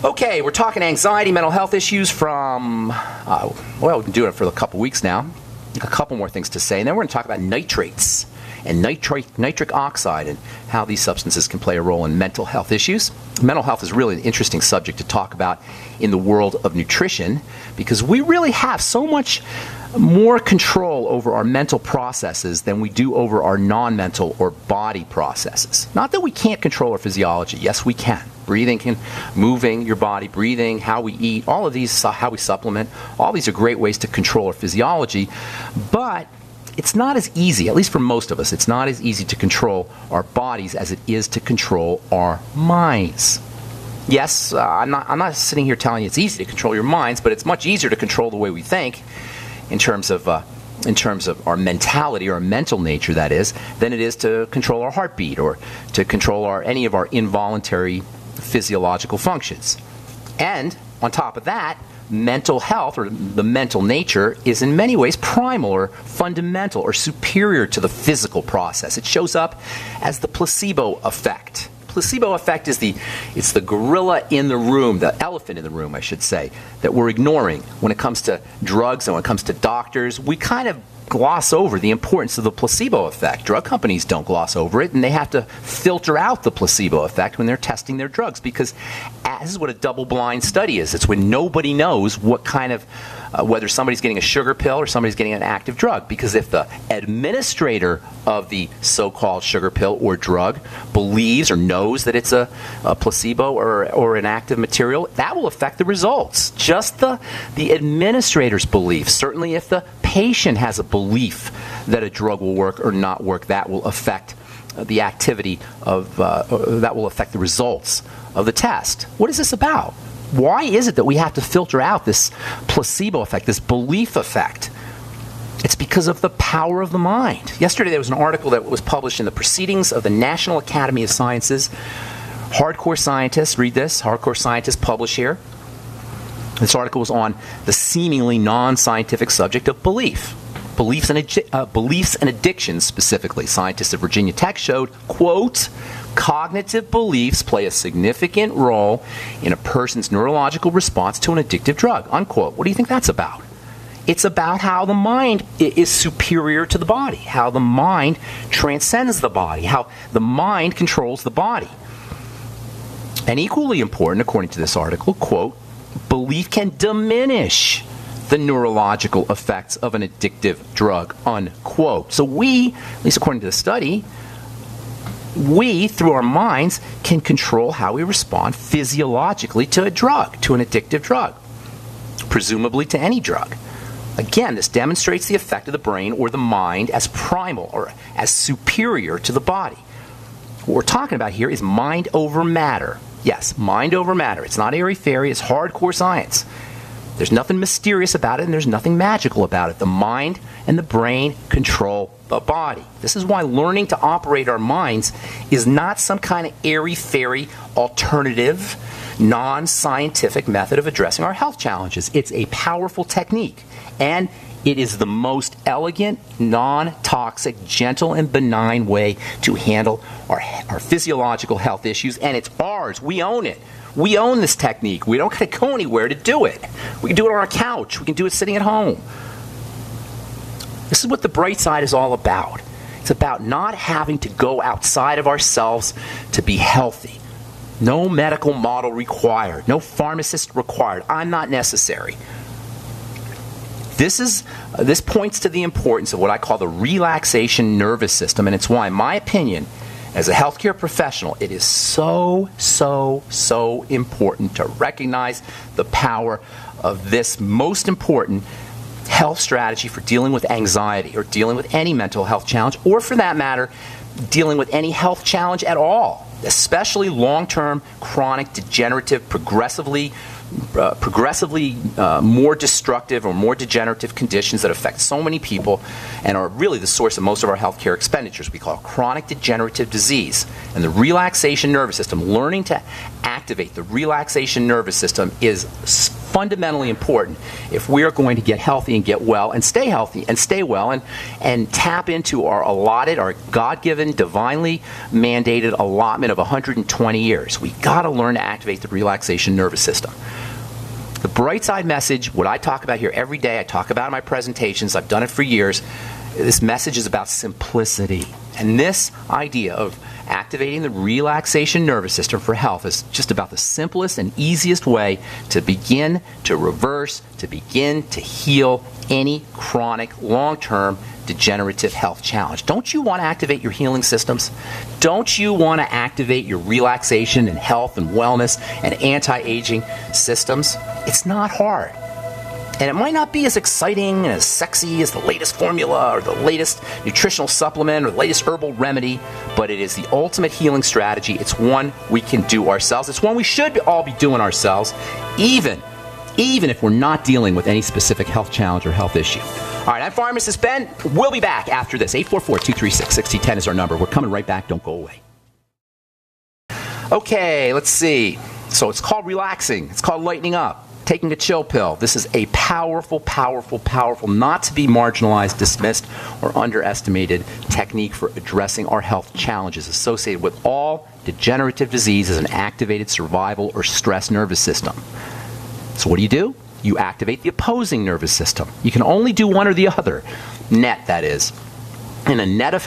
Okay, we're talking anxiety, mental health issues from, well, we've been doing it for a couple weeks now. A couple more things to say, and then we're going to talk about nitrates and nitric oxide and how these substances can play a role in mental health issues. Mental health is really an interesting subject to talk about in the world of nutrition because we really have so much more control over our mental processes than we do over our non-mental or body processes. Not that we can't control our physiology. Yes, we can. Breathing, moving your body, breathing, how we eat, all of these, how we supplement, all these are great ways to control our physiology, but it's not as easy, at least for most of us, it's not as easy to control our bodies as it is to control our minds. Yes, I'm not sitting here telling you it's easy to control your minds, but it's much easier to control the way we think in terms of our mentality, or our mental nature, that is, than it is to control our heartbeat or to control any of our involuntary physiological functions. And on top of that, mental health, or the mental nature, is in many ways primal or fundamental or superior to the physical process. It shows up as the placebo effect. Placebo effect is the gorilla in the room, the elephant in the room, I should say, that we're ignoring when it comes to drugs and when it comes to doctors. We kind of gloss over the importance of the placebo effect. Drug companies don't gloss over it, and they have to filter out the placebo effect when they're testing their drugs, because this is what a double-blind study is. It's when nobody knows what kind of whether somebody's getting a sugar pill or somebody's getting an active drug. Because if the administrator of the so-called sugar pill or drug believes or knows that it's a placebo or an active material, that will affect the results. Just the administrator's belief. Certainly if the patient has a belief that a drug will work or not work, that will affect the activity of, that will affect the results of the test. What is this about? Why is it that we have to filter out this placebo effect, this belief effect? It's because of the power of the mind. Yesterday there was an article that was published in the Proceedings of the National Academy of Sciences. Hardcore scientists, read this, hardcore scientists publish here. This article was on the seemingly non-scientific subject of belief. Beliefs and addictions specifically. Scientists at Virginia Tech showed, quote, cognitive beliefs play a significant role in a person's neurological response to an addictive drug, unquote. What do you think that's about? It's about how the mind is superior to the body, how the mind transcends the body, how the mind controls the body. And equally important, according to this article, quote, belief can diminish the neurological effects of an addictive drug, unquote. So we, at least according to the study, we, through our minds, can control how we respond physiologically to a drug, to an addictive drug, presumably to any drug. Again, this demonstrates the effect of the brain or the mind as primal or as superior to the body. What we're talking about here is mind over matter. Yes, mind over matter. It's not airy-fairy, it's hardcore science. There's nothing mysterious about it, and there's nothing magical about it. The mind and the brain control the body. This is why learning to operate our minds is not some kind of airy-fairy, alternative, non-scientific method of addressing our health challenges. It's a powerful technique, and it is the most elegant, non-toxic, gentle, and benign way to handle our physiological health issues, and it's ours. We own it. We own this technique. We don't got to go anywhere to do it. We can do it on our couch. We can do it sitting at home. This is what the bright side is all about. It's about not having to go outside of ourselves to be healthy. No medical model required. No pharmacist required. I'm not necessary. This points to the importance of what I call the relaxation nervous system, and it's why, in my opinion, as a healthcare professional, it is so, so, so important to recognize the power of this most important health strategy for dealing with anxiety or dealing with any mental health challenge, or for that matter, dealing with any health challenge at all, especially long-term, chronic, degenerative, progressively more destructive or more degenerative conditions that affect so many people and are really the source of most of our healthcare expenditures. We call it chronic degenerative disease. And the relaxation nervous system, learning to activate the relaxation nervous system, is fundamentally important if we are going to get healthy and get well and stay healthy and stay well and tap into our allotted, our God-given, divinely mandated allotment of 120 years. We got to learn to activate the relaxation nervous system. The bright side message, what I talk about here every day, I talk about in my presentations, I've done it for years. This message is about simplicity. And this idea of activating the relaxation nervous system for health is just about the simplest and easiest way to begin to reverse, to begin to heal any chronic, long-term degenerative health challenge. Don't you want to activate your healing systems? Don't you want to activate your relaxation and health and wellness and anti-aging systems? It's not hard. And it might not be as exciting and as sexy as the latest formula or the latest nutritional supplement or the latest herbal remedy, but it is the ultimate healing strategy. It's one we can do ourselves. It's one we should all be doing ourselves, even if we're not dealing with any specific health challenge or health issue. All right, I'm Pharmacist Ben. We'll be back after this. 844-236-6010 is our number. We're coming right back. Don't go away. Okay, let's see. So it's called relaxing. It's called lightening up. Taking a chill pill. This is a powerful, powerful, powerful, not to be marginalized, dismissed, or underestimated technique for addressing our health challenges associated with all degenerative disease as an activated survival or stress nervous system. So what do? You activate the opposing nervous system. You can only do one or the other. Net, that is. And the net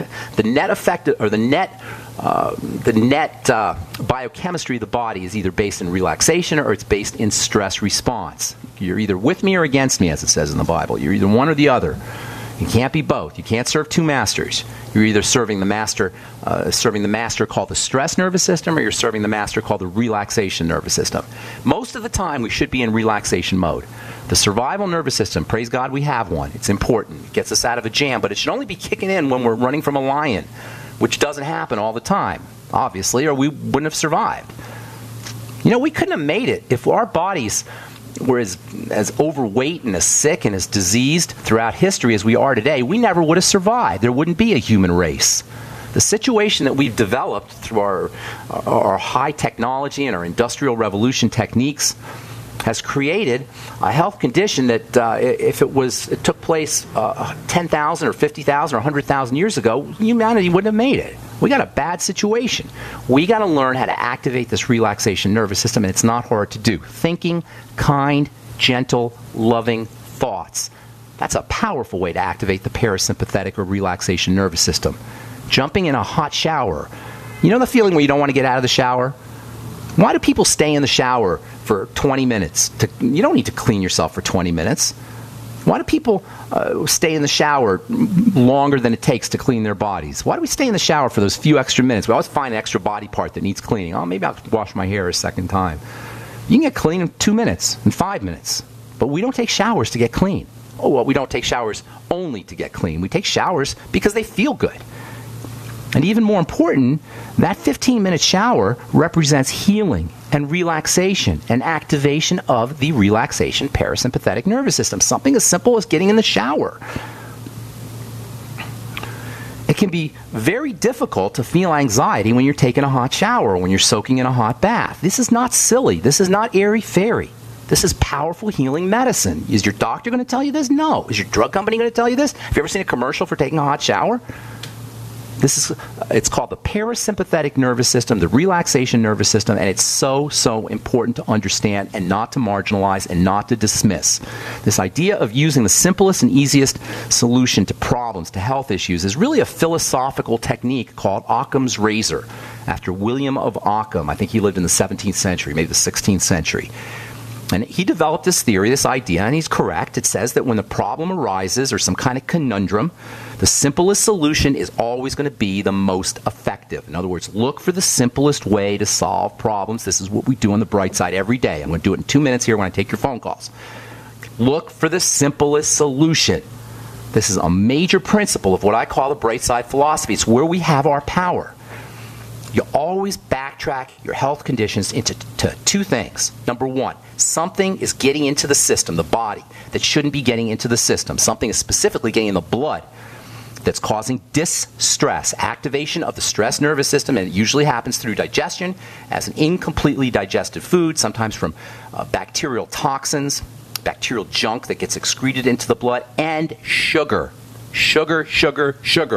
biochemistry of the body is either based in relaxation or it's based in stress response. You're either with me or against me, as it says in the Bible. You're either one or the other. You can't be both. You can't serve two masters. You're either serving the master called the stress nervous system, or you're serving the master called the relaxation nervous system. Most of the time, we should be in relaxation mode. The survival nervous system, praise God we have one. It's important. It gets us out of a jam, but it should only be kicking in when we're running from a lion, which doesn't happen all the time, obviously, or we wouldn't have survived. You know, we couldn't have made it if our bodies were as overweight and as sick and as diseased throughout history as we are today. We never would have survived. There wouldn't be a human race. The situation that we've developed through our high technology and our industrial revolution techniques has created a health condition that if it took place 10,000 or 50,000 or 100,000 years ago, humanity wouldn't have made it. We got a bad situation. We got to learn how to activate this relaxation nervous system, and it's not hard to do. Thinking kind, gentle, loving thoughts. That's a powerful way to activate the parasympathetic or relaxation nervous system. Jumping in a hot shower. You know the feeling when you don't want to get out of the shower? Why do people stay in the shower for 20 minutes? You don't need to clean yourself for 20 minutes. Why do people stay in the shower longer than it takes to clean their bodies? Why do we stay in the shower for those few extra minutes? We always find an extra body part that needs cleaning. Oh, maybe I'll wash my hair a second time. You can get clean in 2 minutes, in 5 minutes. But we don't take showers to get clean. Oh, well, we don't take showers only to get clean. We take showers because they feel good. And even more important, that 15-minute shower represents healing and relaxation and activation of the relaxation parasympathetic nervous system. Something as simple as getting in the shower. It can be very difficult to feel anxiety when you're taking a hot shower or when you're soaking in a hot bath. This is not silly. This is not airy-fairy. This is powerful healing medicine. Is your doctor going to tell you this? No. Is your drug company going to tell you this? Have you ever seen a commercial for taking a hot shower? It's called the parasympathetic nervous system, the relaxation nervous system, and it's so, so important to understand and not to marginalize and not to dismiss. This idea of using the simplest and easiest solution to problems, to health issues, is really a philosophical technique called Occam's razor, after William of Ockham. I think he lived in the 17th century, maybe the 16th century. And he developed this theory, this idea, and he's correct. It says that when the problem arises or some kind of conundrum, the simplest solution is always going to be the most effective. In other words, look for the simplest way to solve problems. This is what we do on the bright side every day. I'm going to do it in 2 minutes here when I take your phone calls. Look for the simplest solution. This is a major principle of what I call the bright side philosophy. It's where we have our power. You always backtrack your health conditions into two things. Number one, something is getting into the system, the body, that shouldn't be getting into the system. Something is specifically getting in the blood that's causing distress, activation of the stress nervous system, and it usually happens through digestion as an incompletely digested food, sometimes from bacterial toxins, bacterial junk that gets excreted into the blood, and sugar. Sugar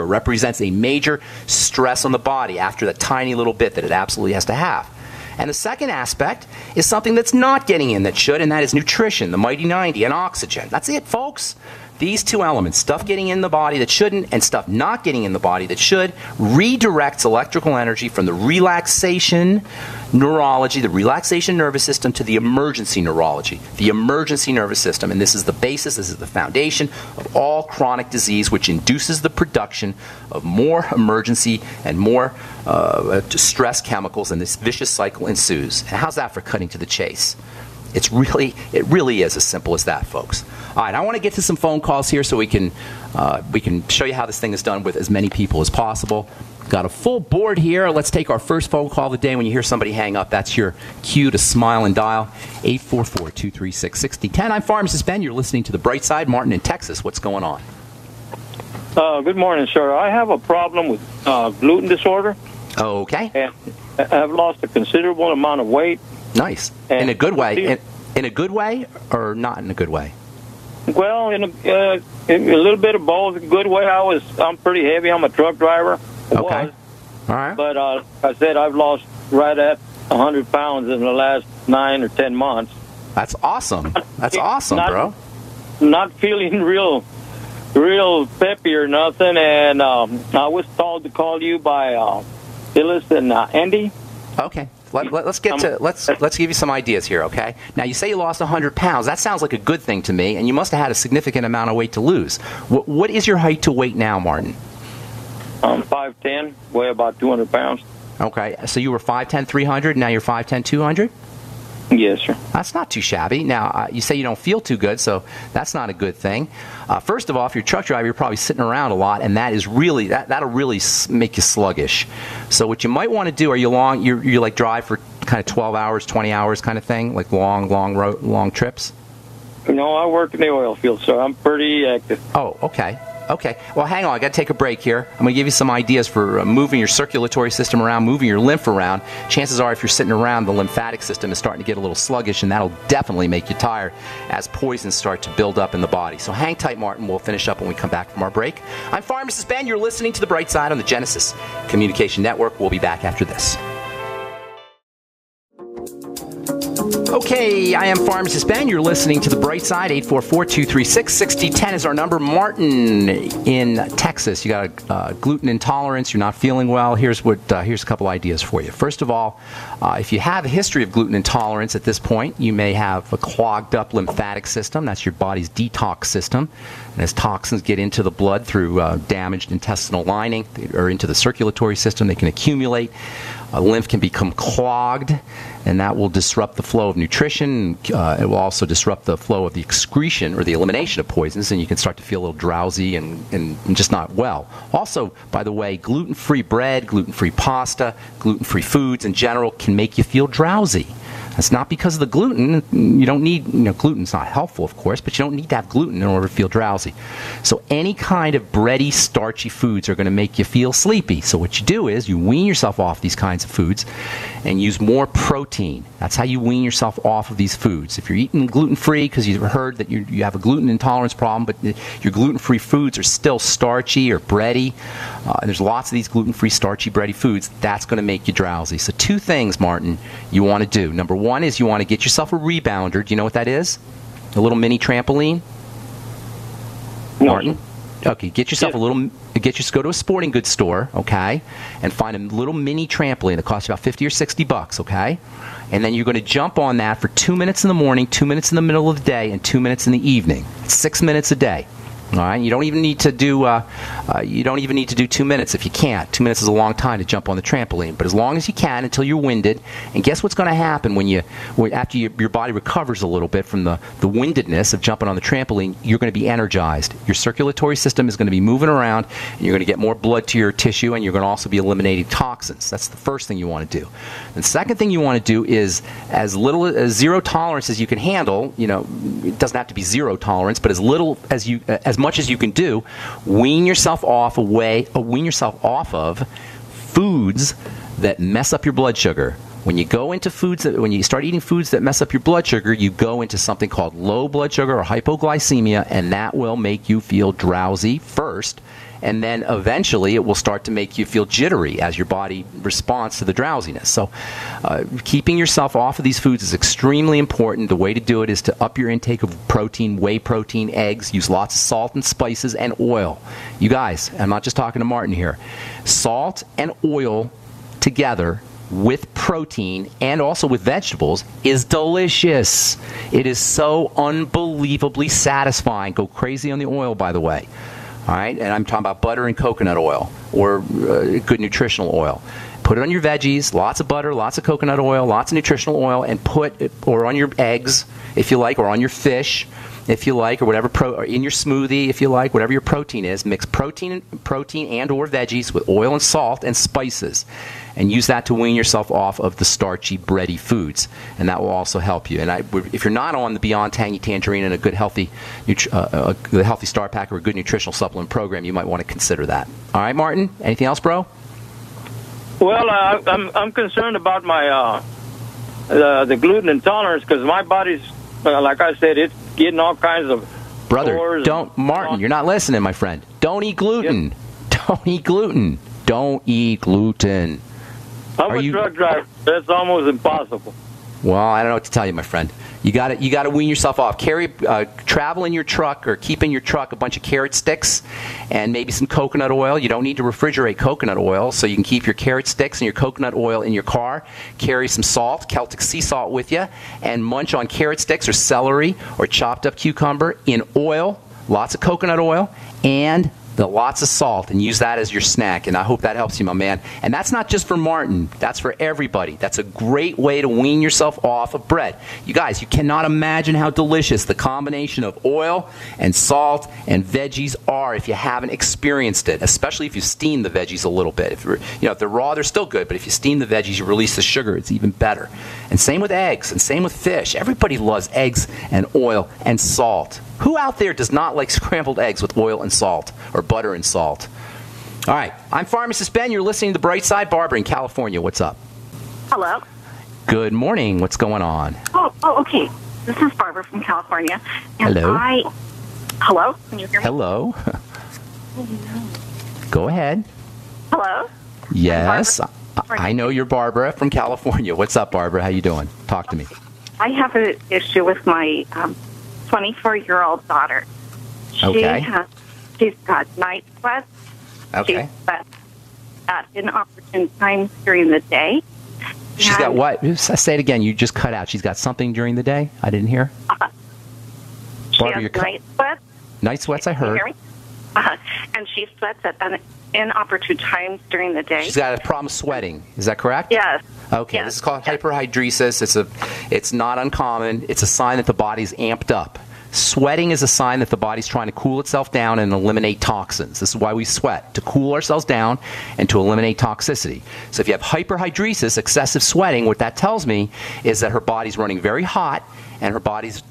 represents a major stress on the body after the tiny little bit that it absolutely has to have. And the second aspect is something that's not getting in that should, and that is nutrition, the mighty 90, and oxygen. That's it, folks. These two elements, stuff getting in the body that shouldn't and stuff not getting in the body that should, redirects electrical energy from the relaxation neurology, the relaxation nervous system, to the emergency neurology, the emergency nervous system. And this is the basis, this is the foundation of all chronic disease, which induces the production of more emergency and more stress chemicals, and this vicious cycle ensues. And how's that for cutting to the chase? It really is as simple as that, folks. All right, I want to get to some phone calls here so we can show you how this thing is done with as many people as possible. Got a full board here. Let's take our first phone call of the day. When you hear somebody hang up, that's your cue to smile and dial 844-236-6010. I'm Pharmacist Ben. You're listening to The Bright Side. Martin in Texas. What's going on? Good morning, sir. I have a problem with gluten disorder. Okay. And I've lost a considerable amount of weight. Nice. In a good way. In a good way or not in a good way? Well, in a little bit of both. Good way. I'm pretty heavy. I'm a truck driver. Okay. All right. But I said I've lost right at 100 pounds in the last 9 or 10 months. That's awesome. That's awesome, bro. Not feeling real peppy or nothing. And I was told to call you by Phyllis and Andy. Okay. Let's give you some ideas here, okay? Now, you say you lost 100 pounds. That sounds like a good thing to me, and you must have had a significant amount of weight to lose. What is your height to weight now, Martin? 5'10", weigh about 200 pounds. Okay, so you were 5'10", 300, now you're 5'10", 200? Yes, sir. That's not too shabby. Now, you say you don't feel too good, so that's not a good thing. First of all, if you're a truck driver, you're probably sitting around a lot, and that is really that'll really make you sluggish. So what you might want to do, are you like drive for kind of 12 hours, 20 hours kind of thing, like long trips? No, I work in the oil field, so I'm pretty active. Oh, okay. Okay. Well, hang on. I got to take a break here. I'm going to give you some ideas for moving your circulatory system around, moving your lymph around. Chances are, if you're sitting around, the lymphatic system is starting to get a little sluggish, and that'll definitely make you tired as poisons start to build up in the body. So hang tight, Martin. We'll finish up when we come back from our break. I'm Pharmacist Ben. You're listening to The Bright Side on the Genesis Communication Network. We'll be back after this. Okay, I am Pharmacist Ben. You're listening to The Bright Side. 844-236-6010 is our number. Martin in Texas. You got a gluten intolerance. You're not feeling well. Here's a couple ideas for you. First of all, if you have a history of gluten intolerance at this point, you may have a clogged up lymphatic system. That's your body's detox system. And as toxins get into the blood through damaged intestinal lining or into the circulatory system, they can accumulate. Lymph can become clogged, and that will disrupt the flow of nutrition. It will also disrupt the flow of the excretion or the elimination of poisons, and you can start to feel a little drowsy and just not well. Also, by the way, gluten-free bread, gluten-free pasta, gluten-free foods in general can make you feel drowsy. That's not because of the gluten. You don't need, gluten's not helpful, of course, but you don't need to have gluten in order to feel drowsy. So any kind of bready, starchy foods are going to make you feel sleepy. So what you do is you wean yourself off these kinds of foods and use more protein. That's how you wean yourself off of these foods. If you're eating gluten-free because you've heard that you have a gluten intolerance problem, but your gluten-free foods are still starchy or bready, and there's lots of these gluten-free, starchy, bready foods, that's going to make you drowsy. So two things, Martin, you want to do. Number one is you want to get yourself a rebounder. Do you know what that is? A little mini trampoline? No. Martin? Okay, get yourself a little, go to a sporting goods store, okay, and find a little mini trampoline that costs you about $50 or $60, okay? And then you're going to jump on that for 2 minutes in the morning, 2 minutes in the middle of the day, and 2 minutes in the evening. It's 6 minutes a day. All right, you don't even need to do 2 minutes if you can't. 2 minutes is a long time to jump on the trampoline, but as long as you can until you're winded. And guess what's going to happen after your body recovers a little bit from the windedness of jumping on the trampoline? You're going to be energized. Your circulatory system is going to be moving around, and you're going to get more blood to your tissue, and you're going to also be eliminating toxins. That's the first thing you want to do. The second thing you want to do is as little as zero tolerance as you can handle. It doesn't have to be zero tolerance, but as much as you can do, wean yourself off of foods that mess up your blood sugar. When you start eating foods that mess up your blood sugar, you go into something called low blood sugar or hypoglycemia, and that will make you feel drowsy first, and then eventually it will start to make you feel jittery as your body responds to the drowsiness. So keeping yourself off of these foods is extremely important. The way to do it is to up your intake of protein, whey protein, eggs, use lots of salt and spices and oil. You guys, I'm not just talking to Martin here. Salt and oil together with protein and also with vegetables is delicious. It is so unbelievably satisfying. Go crazy on the oil, by the way. All right, and I'm talking about butter and coconut oil, or good nutritional oil. Put it on your veggies, lots of butter, lots of coconut oil, lots of nutritional oil, and or on your eggs, if you like, or on your fish, if you like, or whatever, or in your smoothie, if you like, whatever your protein is. Mix protein and or veggies with oil and salt and spices, and use that to wean yourself off of the starchy, bready foods, and that will also help you. And if you're not on the Beyond Tangy Tangerine and a good healthy Star Pack or a good nutritional supplement program, you might want to consider that. All right, Martin, anything else, bro? Well, I'm concerned about my the gluten intolerance, because my body's, like I said, it's getting all kinds of Brother, Martin, you're not listening, my friend. Don't eat gluten. Yep. Don't eat gluten. Don't eat gluten. I'm a truck driver. That's almost impossible. Well, I don't know what to tell you, my friend. You got to wean yourself off. Travel in your truck, or keep in your truck a bunch of carrot sticks and maybe some coconut oil. You don't need to refrigerate coconut oil, so you can keep your carrot sticks and your coconut oil in your car. Carry some salt, Celtic sea salt with you, and munch on carrot sticks or celery or chopped up cucumber in oil, lots of coconut oil, and lots of salt, and use that as your snack. And I hope that helps you, my man. And that's not just for Martin. That's for everybody. That's a great way to wean yourself off of bread. You guys, you cannot imagine how delicious the combination of oil and salt and veggies are if you haven't experienced it, especially if you steam the veggies a little bit. If they're raw, they're still good, but if you steam the veggies, you release the sugar. It's even better. And same with eggs, and same with fish. Everybody loves eggs and oil and salt. Who out there does not like scrambled eggs with oil and salt, or butter and salt? All right, I'm Pharmacist Ben. You're listening to The Bright Side. Barbara in California, what's up? Hello. Good morning. What's going on? Oh, okay. This is Barbara from California. And hello. Hello? Can you hear me? Hello. Go ahead. Hello? Yes. I know you're Barbara from California. What's up, Barbara? How you doing? Talk to me. I have an issue with my 24-year-old daughter. She's got night sweats. Okay. She sweats at inopportune times during the day. She's got what? Say it again. You just cut out. She's got something during the day? I didn't hear. She has night sweats. Night sweats, I heard. Can you hear me? And she sweats at inopportune times during the day. She's got a problem sweating. Is that correct? Yes. Okay, yes. This is called hyperhidrosis. It's not uncommon. It's a sign that the body's amped up. Sweating is a sign that the body's trying to cool itself down and eliminate toxins. This is why we sweat, to cool ourselves down and to eliminate toxicity. So if you have hyperhidrosis, excessive sweating, what that tells me is that her body's running very hot and her body's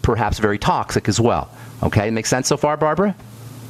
perhaps very toxic as well. Okay, make sense so far, Barbara?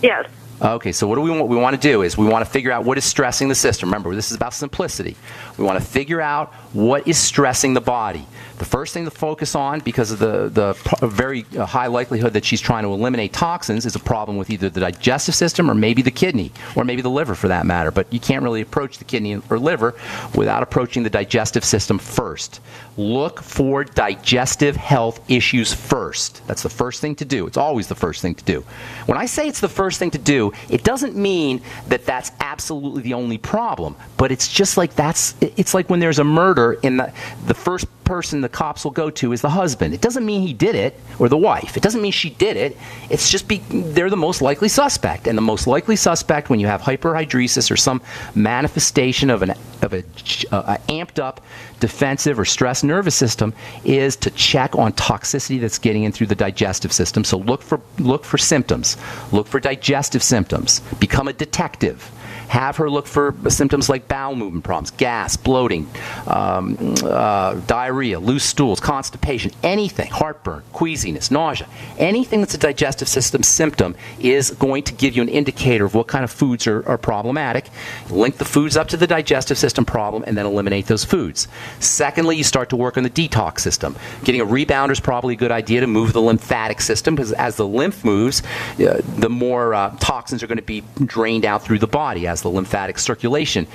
Yes. Okay, so what we want to do is we want to figure out what is stressing the system. Remember, this is about simplicity. We want to figure out what is stressing the body. The first thing to focus on, because of the very high likelihood that she's trying to eliminate toxins, is a problem with either the digestive system or maybe the kidney, or maybe the liver for that matter. But you can't really approach the kidney or liver without approaching the digestive system first. Look for digestive health issues first. That's the first thing to do. It's always the first thing to do. When I say it's the first thing to do, it doesn't mean that that's absolutely the only problem, but it's just like it's like when there's a murder in the first person the cops will go to is the husband. It doesn't mean he did it, or the wife. It doesn't mean she did it. It's just they're the most likely suspect. And the most likely suspect when you have hyperhidrosis or some manifestation of an amped up defensive or stressed nervous system is to check on toxicity that's getting in through the digestive system. So look for symptoms. Look for digestive symptoms. Become a detective. Have her look for symptoms like bowel movement problems, gas, bloating, diarrhea, loose stools, constipation, anything, heartburn, queasiness, nausea. Anything that's a digestive system symptom is going to give you an indicator of what kind of foods are problematic. Link the foods up to the digestive system problem and then eliminate those foods. Secondly, you start to work on the detox system. Getting a rebounder is probably a good idea to move the lymphatic system, because as the lymph moves, the more toxins are going to be drained out through the body as the lymphatic circulation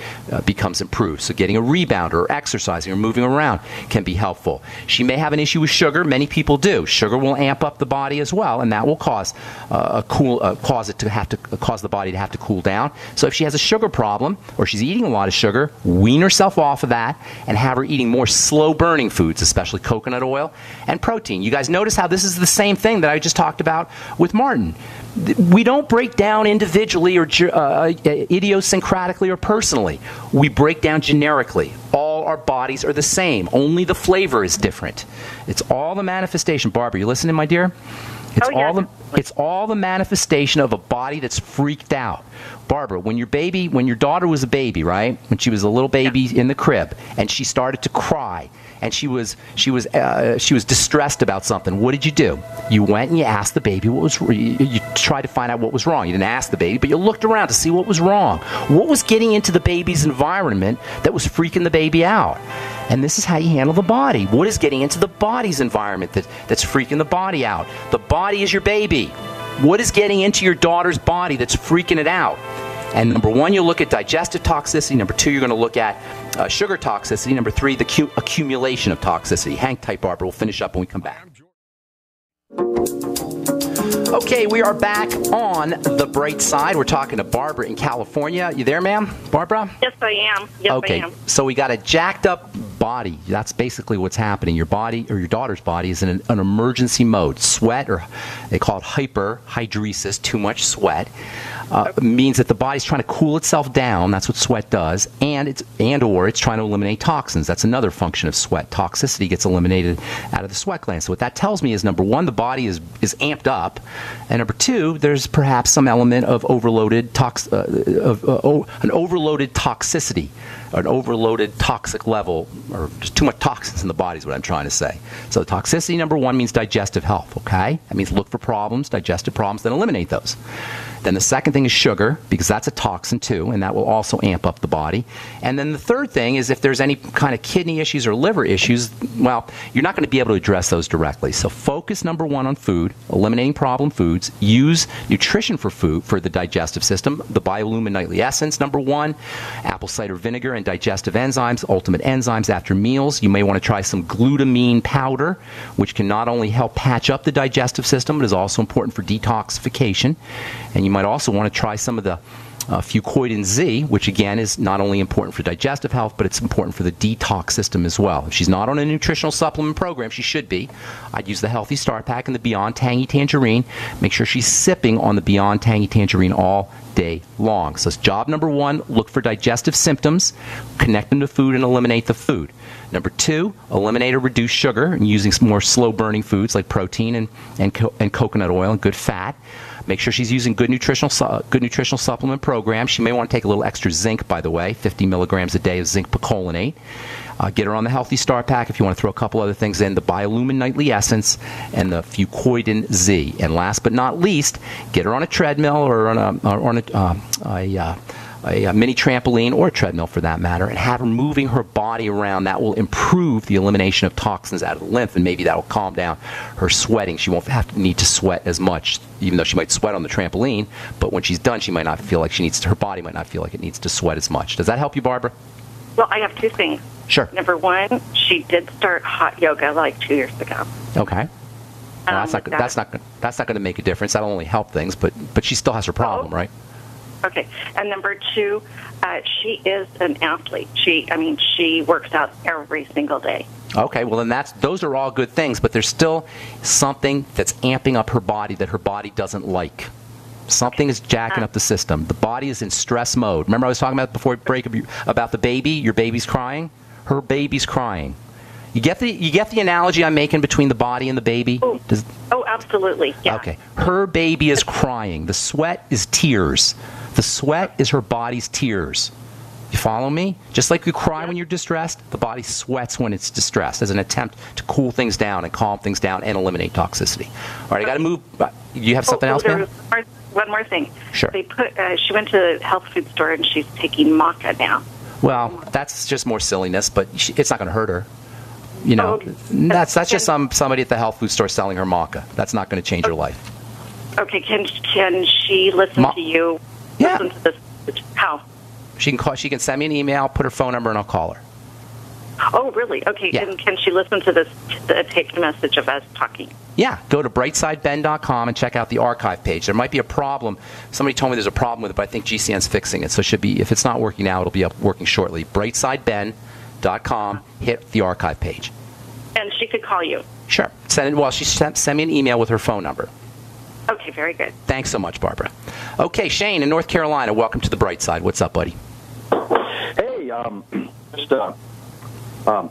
becomes improved. So getting a rebounder or exercising or moving around can be helpful. She may have an issue with sugar. Many people do. Sugar will amp up the body as well, and that will cause cause the body to have to cool down. So if she has a sugar problem or she's eating a lot of sugar, wean herself off of that and have her eating more slow-burning foods, especially coconut oil and protein. You guys notice how this is the same thing that I just talked about with Martin. We don't break down individually or idiosyncratically or personally. We break down generically. All our bodies are the same. Only the flavor is different. It's all the manifestation. Barbara, you listening, my dear? It's all the manifestation of a body that's freaked out. Barbara, when your daughter was a baby, right? When she was a little baby in the crib, and she started to cry, and she was distressed about something. What did you do? You went and you asked the baby you tried to find out what was wrong. You didn't ask the baby, but you looked around to see what was wrong. What was getting into the baby's environment that was freaking the baby out? And this is how you handle the body. What is getting into the body's environment that's freaking the body out? The body is your baby. What is getting into your daughter's body that's freaking it out? And number one, you'll look at digestive toxicity. Number two, you're going to look at sugar toxicity. Number three, the accumulation of toxicity. Hang tight, Barbara. We'll finish up when we come back. Okay, we are back on the bright side. We're talking to Barbara in California. You there, ma'am? Barbara? Yes, I am. Yes, okay. I am. So we got a jacked up body. That's basically what's happening. Your body, or your daughter's body, is in an emergency mode. Sweat, or they call it hyperhidrosis, too much sweat, means that the body's trying to cool itself down. That's what sweat does. And it's trying to eliminate toxins. That's another function of sweat. Toxicity gets eliminated out of the sweat glands. So what that tells me is, number one, the body is amped up. And number two, there's perhaps some element of an overloaded toxicity, or an overloaded toxic level, or just too much toxins in the body is what I'm trying to say. So toxicity, number one, means digestive health, okay? That means look for problems, digestive problems, then eliminate those. Then the second thing is sugar, because that's a toxin too, and that will also amp up the body. And then the third thing is, if there's any kind of kidney issues or liver issues, well, you're not going to be able to address those directly. So focus, number one, on food, eliminating problem foods. Use nutrition for food, for the digestive system. The Biolumin Nightly Essence, number one. Apple cider vinegar and digestive enzymes, ultimate enzymes after meals. You may want to try some glutamine powder, which can not only help patch up the digestive system, but is also important for detoxification. And you might also want to try some of the Fuchs Z, which again is not only important for digestive health, but it's important for the detox system as well. If she's not on a nutritional supplement program, she should be. I'd use the Healthy Start Pack and the Beyond Tangy Tangerine. Make sure she's sipping on the Beyond Tangy Tangerine all day long. So job number one, look for digestive symptoms, connect them to food, and eliminate the food. Number two, eliminate or reduce sugar, and using some more slow-burning foods like protein and coconut oil and good fat. Make sure she's using good nutritional supplement program. She may want to take a little extra zinc, by the way, 50 milligrams a day of zinc picolinate. Get her on the Healthy Start Pack if you want to throw a couple other things in, the Biolumin Nightly Essence and the Fuchs Z. And last but not least, get her on a treadmill or on a mini trampoline, or a treadmill for that matter, and have her moving her body around. That will improve the elimination of toxins out of the lymph, and maybe that will calm down her sweating. She won't need to sweat as much, even though she might sweat on the trampoline, but when she's done, she might not feel like her body might not feel like it needs to sweat as much. Does that help you, Barbara? Well, I have two things. Sure. Number one, she did start hot yoga like 2 years ago. Okay. Well, that's not going to make a difference. That'll only help things, but she still has her problem, right? Okay. And number two, she is an athlete. She works out every single day. Okay, well then those are all good things, but there's still something that's amping up her body that her body doesn't like. Something is jacking up the system. The body is in stress mode. Remember I was talking about before break about the baby? Your baby's crying? Her baby's crying. You get the analogy I'm making between the body and the baby? Oh, absolutely. Yeah. Okay. Her baby is crying. The sweat is tears. The sweat is her body's tears. You follow me? Just like you cry when you're distressed, the body sweats when it's distressed as an attempt to cool things down and calm things down and eliminate toxicity. All right, I got to move. You have something else, ma'am? One more thing. Sure. She went to the health food store and she's taking maca now. Well, that's just more silliness, but it's not going to hurt her. You know, that's just somebody at the health food store selling her maca. That's not going to change her life. Okay, can she listen to you? Yeah. Listen to this? How? She can send me an email, put her phone number, and I'll call her. Oh, really? Okay. Yeah. And can she listen to the taped message of us talking? Yeah. Go to brightsideben.com and check out the archive page. There might be a problem. Somebody told me there's a problem with it, but I think GCN's fixing it. So it should be, if it's not working now, it'll be up working shortly. brightsideben.com, hit the archive page. And she could call you? Sure. Send me an email with her phone number. Okay, very good. Thanks so much, Barbara. Okay, Shane in North Carolina, welcome to the Bright Side. What's up, buddy? Hey, just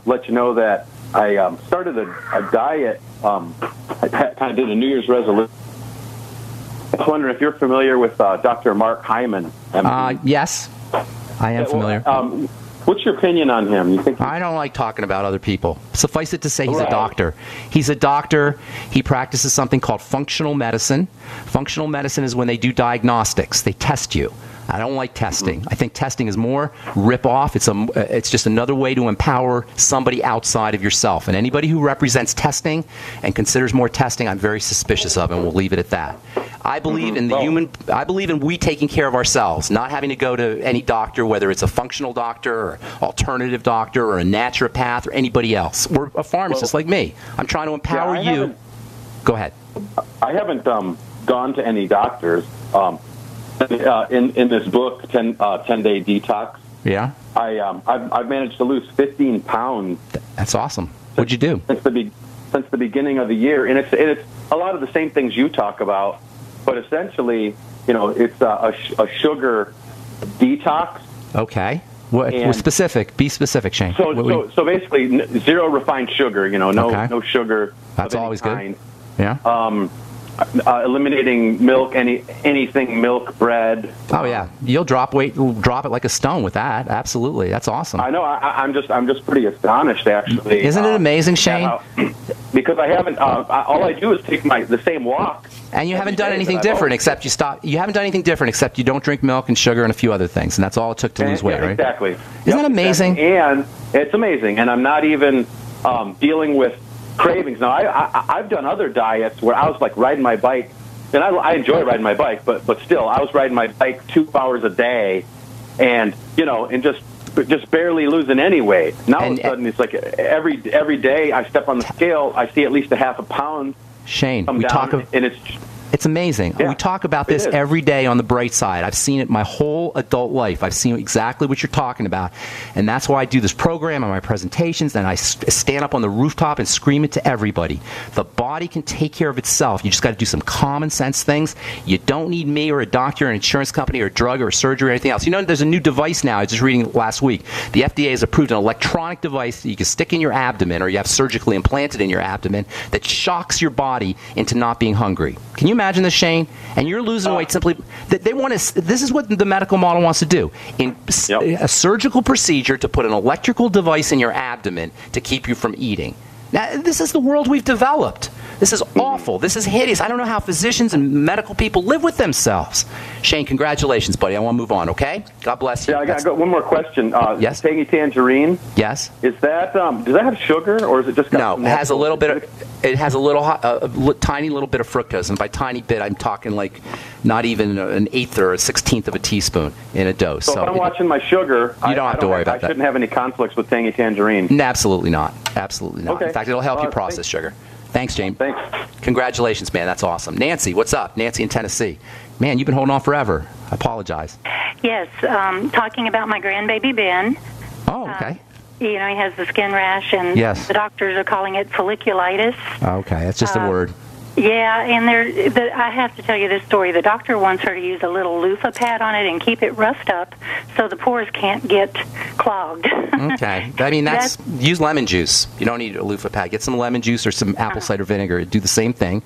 let you know that I started a diet. I kind of did a New Year's resolution. I was wondering if you're familiar with Dr. Mark Hyman. Yes, I am familiar. What's your opinion on him? You think I don't like talking about other people. Suffice it to say he's a doctor. He's a doctor. He practices something called functional medicine. Functional medicine is when they do diagnostics. They test you. I don't like testing. I think testing is more rip-off. It's just another way to empower somebody outside of yourself. And anybody who represents testing and considers more testing, I'm very suspicious of, and we'll leave it at that. I believe in I believe in we taking care of ourselves, not having to go to any doctor, whether it's a functional doctor or alternative doctor or a naturopath or anybody else. Or a pharmacist like me. I'm trying to empower you. Go ahead. I haven't gone to any doctors. In this book, 10-Day Detox. Yeah. I've managed to lose 15 pounds. That's awesome. What'd you do? Since the beginning of the year, and it's a lot of the same things you talk about, but essentially, it's a sugar detox. Okay. What specific? Be specific, Shane. So basically, zero refined sugar. No sugar. That's always kind. Good. Yeah. Eliminating milk, anything milk, bread. Oh yeah, you'll drop weight, drop it like a stone with that. Absolutely, that's awesome. I know. I'm just pretty astonished, actually. Isn't it amazing, Shane? Because I haven't. All I do is take the same walk. And you haven't done anything different except you stop. You haven't done anything different except you don't drink milk and sugar and a few other things, and that's all it took to lose weight, right? Exactly. Isn't that amazing? Exactly. And it's amazing, and I'm not even dealing with cravings. Now, I've done other diets where I was like riding my bike, and I enjoy riding my bike, but still, I was riding my bike 2 hours a day, and and just barely losing any weight. Now all of a sudden, it's like every day I step on the scale, I see at least a half a pound. Shane, come down, and it's amazing. Yeah, we talk about this every day on the Bright Side. I've seen it my whole adult life. I've seen exactly what you're talking about. And that's why I do this program and my presentations, and I stand up on the rooftop and scream it to everybody. The body can take care of itself. You just got to do some common sense things. You don't need me or a doctor or an insurance company or a drug or a surgery or anything else. There's a new device now. I was just reading last week. The FDA has approved an electronic device that you can stick in your abdomen or you have surgically implanted in your abdomen that shocks your body into not being hungry. Can you imagine this, Shane? And you're losing weight simply. They want to. This is what the medical model wants to do. A surgical procedure to put an electrical device in your abdomen to keep you from eating. Now, this is the world we've developed. This is awful. This is hideous. I don't know how physicians and medical people live with themselves. Shane, congratulations, buddy. I want to move on, okay? God bless you. Yeah, I got one more question. Yes? Tangy tangerine. Yes? Is that, does that have sugar, or is it just... No, it has a little bit of... It has a tiny little bit of fructose, and by tiny bit, I'm talking like not even an eighth or a 16th of a teaspoon in a dose. So if I'm watching my sugar, you don't have to worry about that. I shouldn't have any conflicts with tangy tangerine. No, absolutely not. Absolutely not. Okay. In fact, it'll help you process sugar. Thanks, James. Thanks. Congratulations, man. That's awesome. Nancy, what's up? Nancy in Tennessee. Man, you've been holding on forever. I apologize. Yes, talking about my grandbaby Ben. Oh, okay. He has the skin rash, and the doctors are calling it folliculitis. Okay, that's just a word. Yeah, and I have to tell you this story. The doctor wants her to use a little loofah pad on it and keep it roughed up so the pores can't get clogged. Okay. I mean, use lemon juice. You don't need a loofah pad. Get some lemon juice or some apple cider vinegar. Do the same thing.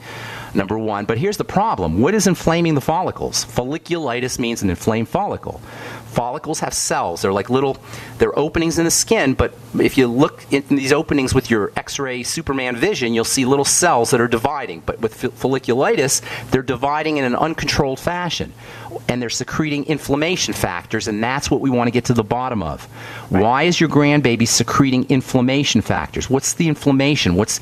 number one. But here's the problem. What is inflaming the follicles? Folliculitis means an inflamed follicle. Follicles have cells. They're openings in the skin, but if you look in these openings with your X-ray Superman vision, you'll see little cells that are dividing. But with folliculitis, they're dividing in an uncontrolled fashion, and they're secreting inflammation factors, and that's what we want to get to the bottom of. Right. Why is your grandbaby secreting inflammation factors? What's the inflammation? What's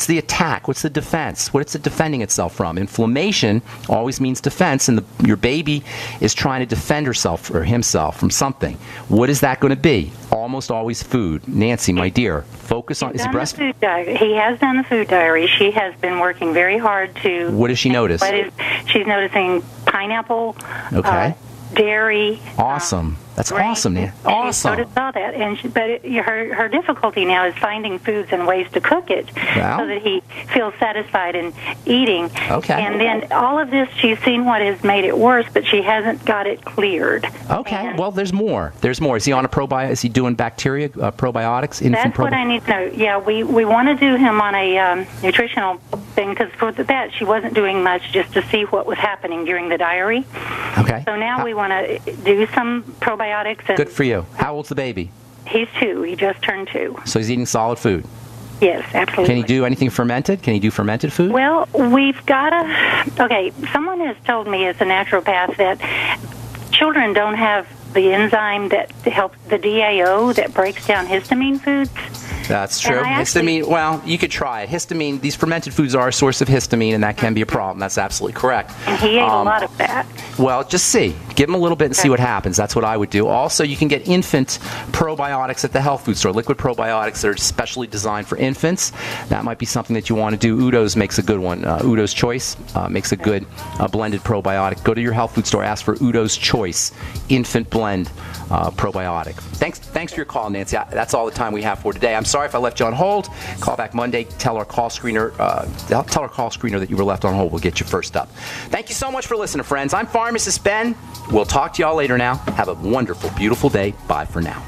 the attack? What's the defense? What's it defending itself from? Inflammation always means defense, and your baby is trying to defend herself or himself from something. What is that going to be? Almost always food. Nancy, my dear, focus on... Is he breastfeeding? He has done the food diary. She has been working very hard to... What does she notice? She's noticing pineapple, dairy. Awesome. That's grain. Awesome, Nan. Awesome. She sort of saw that, but her difficulty now is finding foods and ways to cook it so that he feels satisfied in eating. Okay. And then all of this, she's seen what has made it worse, but she hasn't got it cleared. Okay. And well, there's more. There's more. Is he on a probiotic? Is he doing bacteria probiotics? That's what I need to know. Yeah, we want to do him on a nutritional thing because for that she wasn't doing much just to see what was happening during the diary. Okay. So now we want to do some probiotics. And good for you. How old's the baby? He's 2. He just turned 2. So he's eating solid food? Yes, absolutely. Can he do anything fermented? Can he do fermented food? Well, we've got to... Okay, someone has told me as a naturopath that children don't have the enzyme that helps the DAO that breaks down histamine foods. That's true. Histamine, well, you could try it. Histamine, these fermented foods are a source of histamine, and that can be a problem. That's absolutely correct. And he ate a lot of that. Well, just see. Give him a little bit and see what happens. That's what I would do. Also, you can get infant probiotics at the health food store, liquid probiotics that are specially designed for infants. That might be something that you want to do. Udo's makes a good one. Udo's Choice makes a good blended probiotic. Go to your health food store, ask for Udo's Choice Infant Blend probiotic. Thanks for your call, Nancy. That's all the time we have for today. I'm sorry if I left you on hold. Call back Monday. Tell our call screener that you were left on hold. We'll get you first up. Thank you so much for listening, friends. I'm Pharmacist Ben. We'll talk to y'all later now. Have a wonderful, beautiful day. Bye for now.